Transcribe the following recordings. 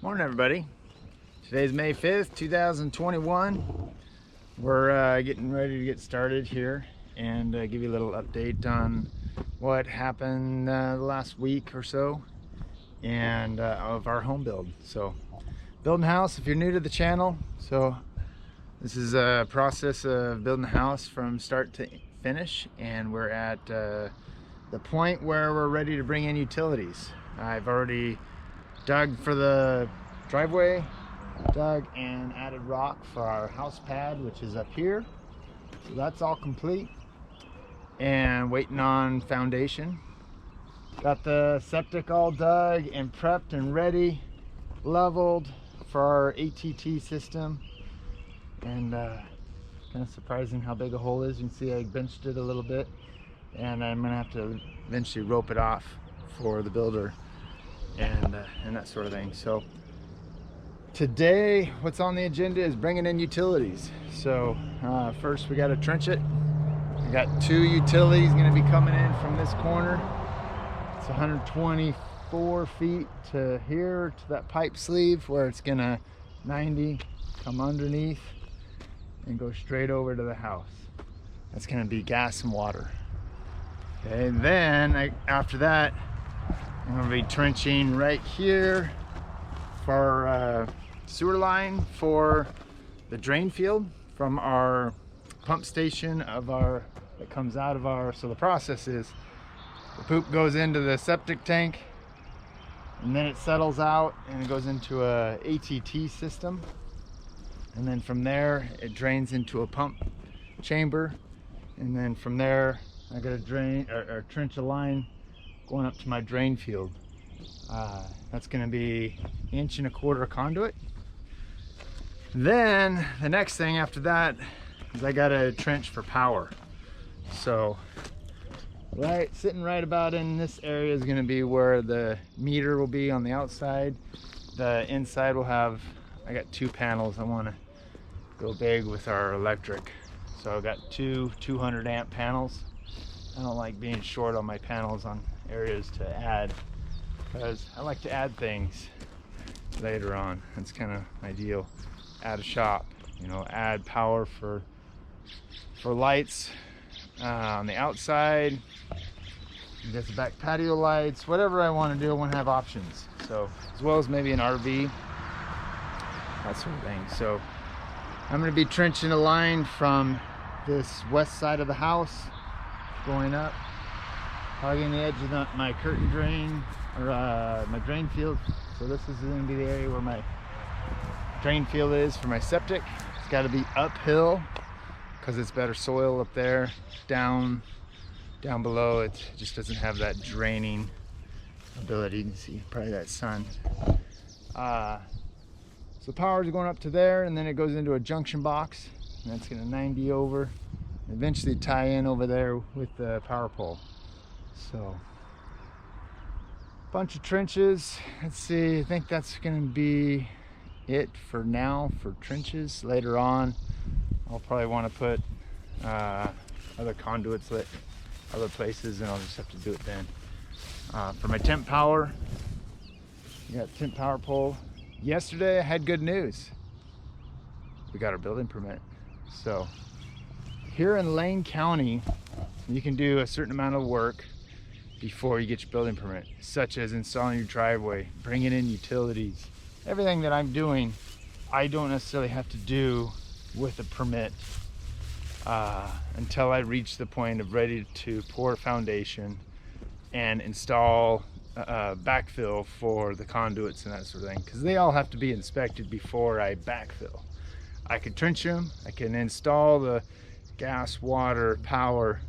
Morning, everybody. Today's May 5th, 2021. We're getting ready to get started here and give you a little update on what happened the last week or so and of our home build. So, building a house, if you're new to the channel, so this is a process of building a house from start to finish, and we're at the point where we're ready to bring in utilities. I've already dug for the driveway, dug and added rock for our house pad, which is up here. So that's all complete and waiting on foundation. Got the septic all dug and prepped and ready, leveled for our ATT system. And kind of surprising how big a hole is. You can see I benched it a little bit, and I'm gonna have to eventually rope it off for the builder and that sort of thing. So today what's on the agenda is bringing in utilities. So first we got to trench it. We got 2 utilities going to be coming in from this corner. It's 124 feet to here to that pipe sleeve, where it's gonna 90 come underneath and go straight over to the house. That's going to be gas and water. Okay, and then after that I'm going to be trenching right here for sewer line for the drain field from our pump station that comes out of our. So the process is the poop goes into the septic tank, and then it settles out and it goes into a ATT system, and then from there it drains into a pump chamber, and then from there I got to drain or trench a line going up to my drain field. That's going to be 1.25 inch conduit. Then the next thing after that is I got to trench for power. So sitting right about in this area is going to be where the meter will be on the outside. The inside will have, I got 2 panels. I want to go big with our electric, so I've got 2 200 amp panels. I don't like being short on my panels on areas to add, because I like to add things later on. That's kind of my deal. Add a shop, you know, add power for lights on the outside, get the back patio lights, whatever I want to do. I want to have options. So, as well as maybe an RV, that sort of thing. So I'm going to be trenching a line from this west side of the house going up, hogging the edge of my curtain drain, or my drain field. So this is going to be the area where my drain field is for my septic. It's got to be uphill because it's better soil up there. Down below it just doesn't have that draining ability. You can see probably that sun. So power is going up to there, and then it goes into a junction box, and that's going to 90 over, and eventually tie in over there with the power pole. So bunch of trenches. Let's see, I think that's going to be it for now for trenches. Later on I'll probably want to put other conduits lit other places, and I'll just have to do it then. For my temp power, we got temp power pole. Yesterday I had good news. We got our building permit. So here in Lane County, you can do a certain amount of work before you get your building permit, such as installing your driveway, bringing in utilities. Everything that I'm doing, I don't necessarily have to do with a permit until I reach the point of ready to pour foundation and install backfill for the conduits and that sort of thing, because they all have to be inspected before I backfill. I can trench them, I can install the gas, water, power,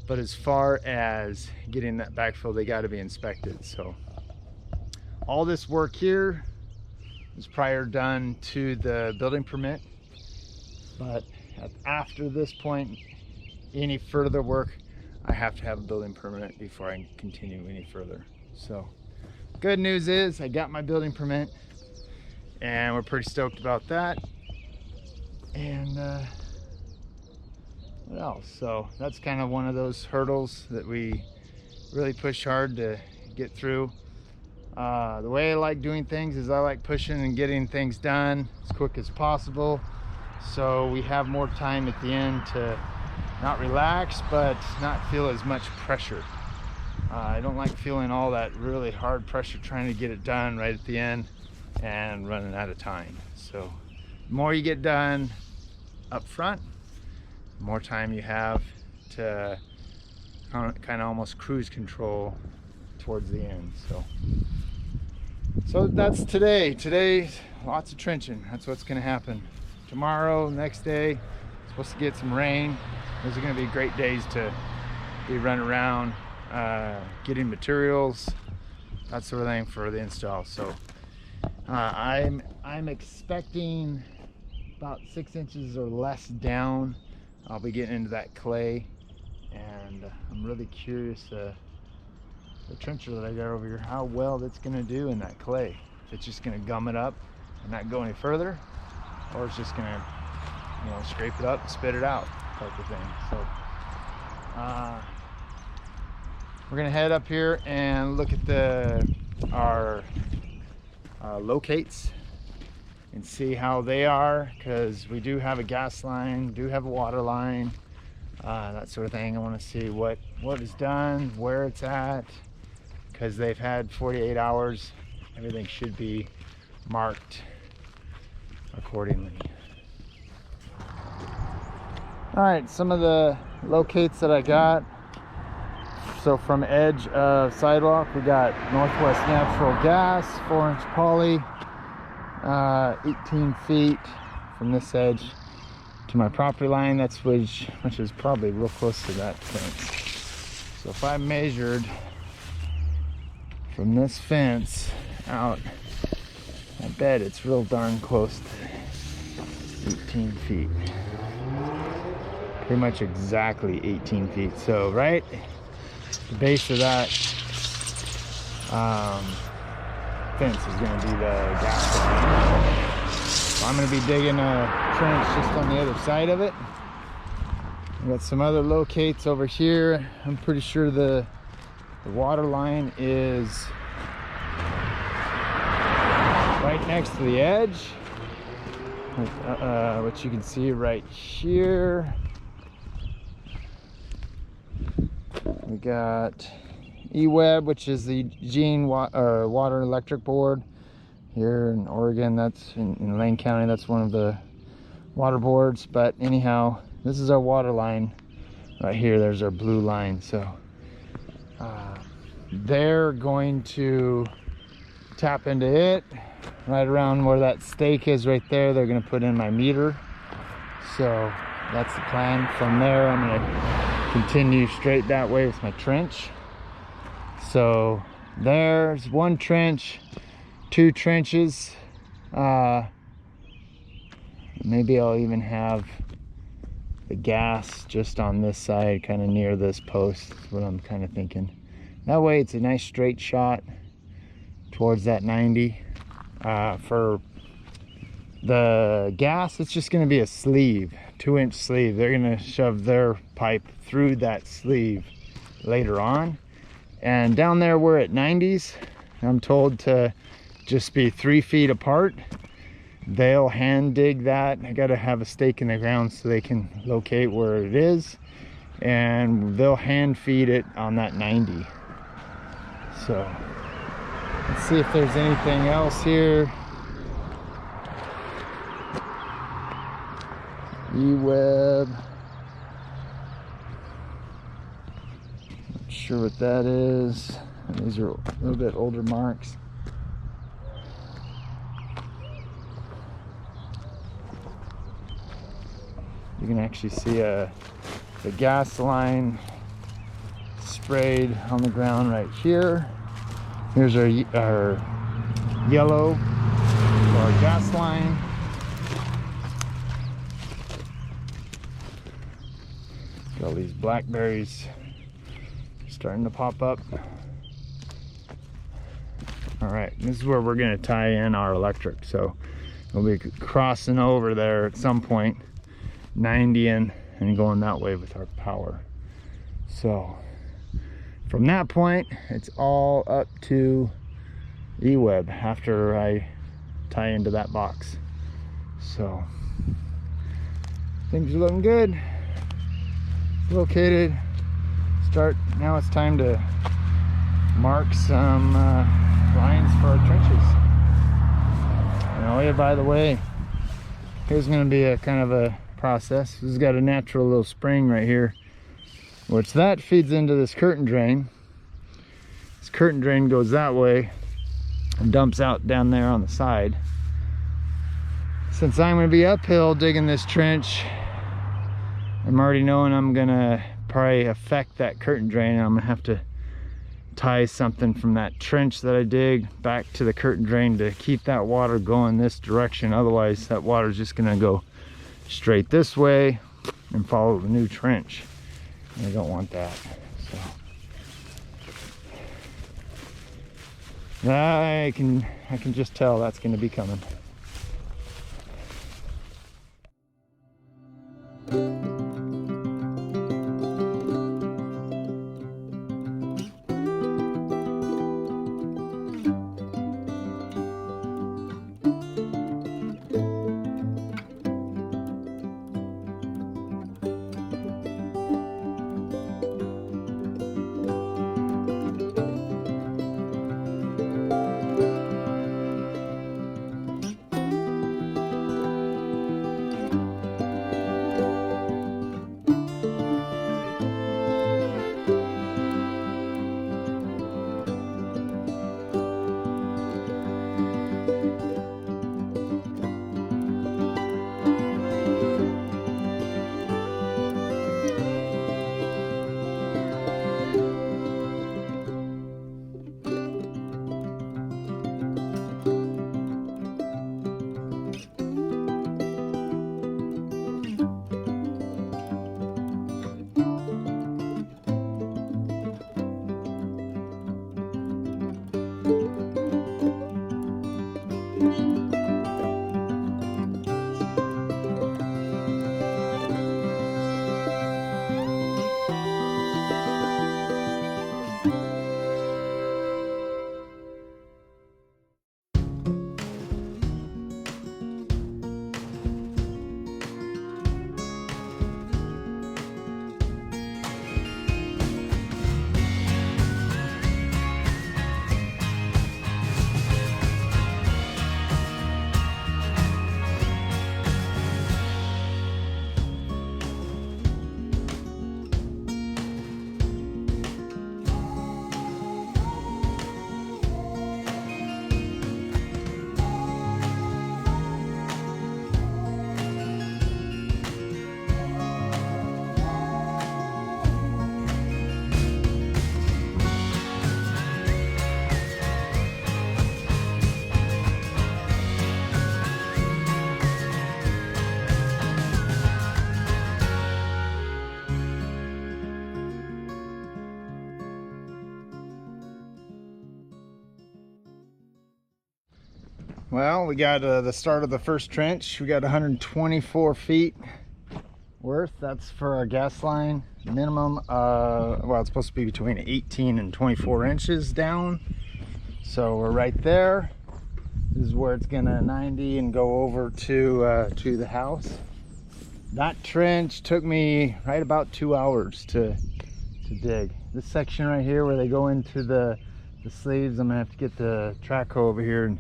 but as far as getting that backfill, they got to be inspected. So all this work here is prior done to the building permit, but after this point, any further work, I have to have a building permit before I can continue any further. So good news is I got my building permit, and we're pretty stoked about that. And what else? So that's kind of one of those hurdles that we really push hard to get through. The way I like doing things is I like pushing and getting things done as quick as possible, so we have more time at the end to not relax but not feel as much pressure. I don't like feeling all that really hard pressure trying to get it done right at the end and running out of time. So the more you get done up front, the more time you have to kind of almost cruise control towards the end. So that's today. Today, lots of trenching. That's what's going to happen. Tomorrow, next day, supposed to get some rain. Those are going to be great days to be running around, getting materials, that sort of thing for the install. So I'm expecting about 6 inches or less down. I'll be getting into that clay, and I'm really curious, the trencher that I got over here, how well that's going to do in that clay. If it's just going to gum it up and not go any further, or it's just going to, you know, scrape it up, spit it out type of thing. So we're going to head up here and look at our locates and see how they are, because we do have a gas line, do have a water line, that sort of thing. I want to see what is done, where it's at, because they've had 48 hours. Everything should be marked accordingly. All right, some of the locates that I got. So from edge of sidewalk, we got Northwest Natural Gas, 4-inch poly, 18 feet from this edge to my property line. That's which is probably real close to that fence. So if I measured from this fence out, I bet it's real darn close to 18 feet. Pretty much exactly 18 feet. So right the base of that fence is going to be the gas line. So I'm going to be digging a trench just on the other side of it. We got some other locates over here. I'm pretty sure the water line is right next to the edge, which you can see right here. We got EWEB, which is the Gene Water Electric Board here in Oregon. That's in Lane County. That's one of the water boards. But anyhow, this is our water line right here. There's our blue line. So they're going to tap into it right around where that stake is right there. They're going to put in my meter. So that's the plan. From there, I'm going to continue straight that way with my trench. So there's one trench, 2 trenches. Maybe I'll even have the gas just on this side, kind of near this post. That's what I'm kind of thinking. That way it's a nice straight shot towards that 90. For the gas, it's just going to be a sleeve, 2-inch sleeve. They're going to shove their pipe through that sleeve later on. And down there we're at 90s. I'm told to just be 3 feet apart. They'll hand dig that. I got to have a stake in the ground so they can locate where it is, and they'll hand feed it on that 90. So let's see if there's anything else here. EWEB. Not sure what that is. These are a little bit older marks. You can actually see the gas line sprayed on the ground right here. Here's our yellow for our gas line. Got all these blackberries starting to pop up. All right, this is where we're going to tie in our electric. So we'll be crossing over there at some point, 90 and going that way with our power. So from that point, it's all up to E-web after I tie into that box. So things are looking good. Located. Now it's time to mark some lines for our trenches. And oh yeah, by the way, here's going to be a kind of a process. This has got a natural little spring right here, which that feeds into this curtain drain. This curtain drain goes that way and dumps out down there on the side. Since I'm going to be uphill digging this trench, I'm already knowing I'm going to probably affect that curtain drain, and I'm going to have to tie something from that trench that I dig back to the curtain drain to keep that water going this direction. Otherwise that water is just going to go straight this way and follow the new trench, and I don't want that. So I can just tell that's going to be coming. Well, we got the start of the first trench. We got 124 feet worth. That's for our gas line. Minimum, well, it's supposed to be between 18 and 24 inches down. So we're right there. This is where it's gonna 90 and go over to the house. That trench took me right about 2 hours to dig. This section right here where they go into the sleeves, I'm gonna have to get the track hoe over here and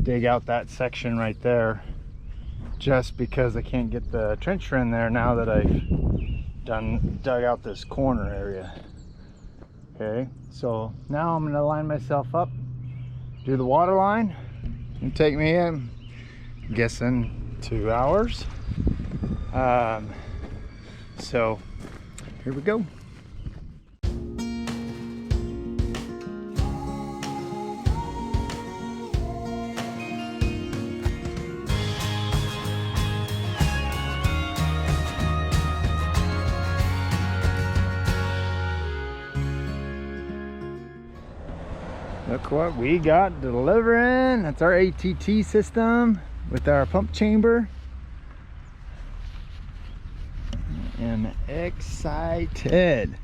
dig out that section right there, just because I can't get the trencher in there now that I've dug out this corner area. Okay, so now I'm gonna line myself up, do the water line. It'll take me, I'm guessing, 2 hours. So here we go. Look what we got delivering. That's our ATT system with our pump chamber. And excited.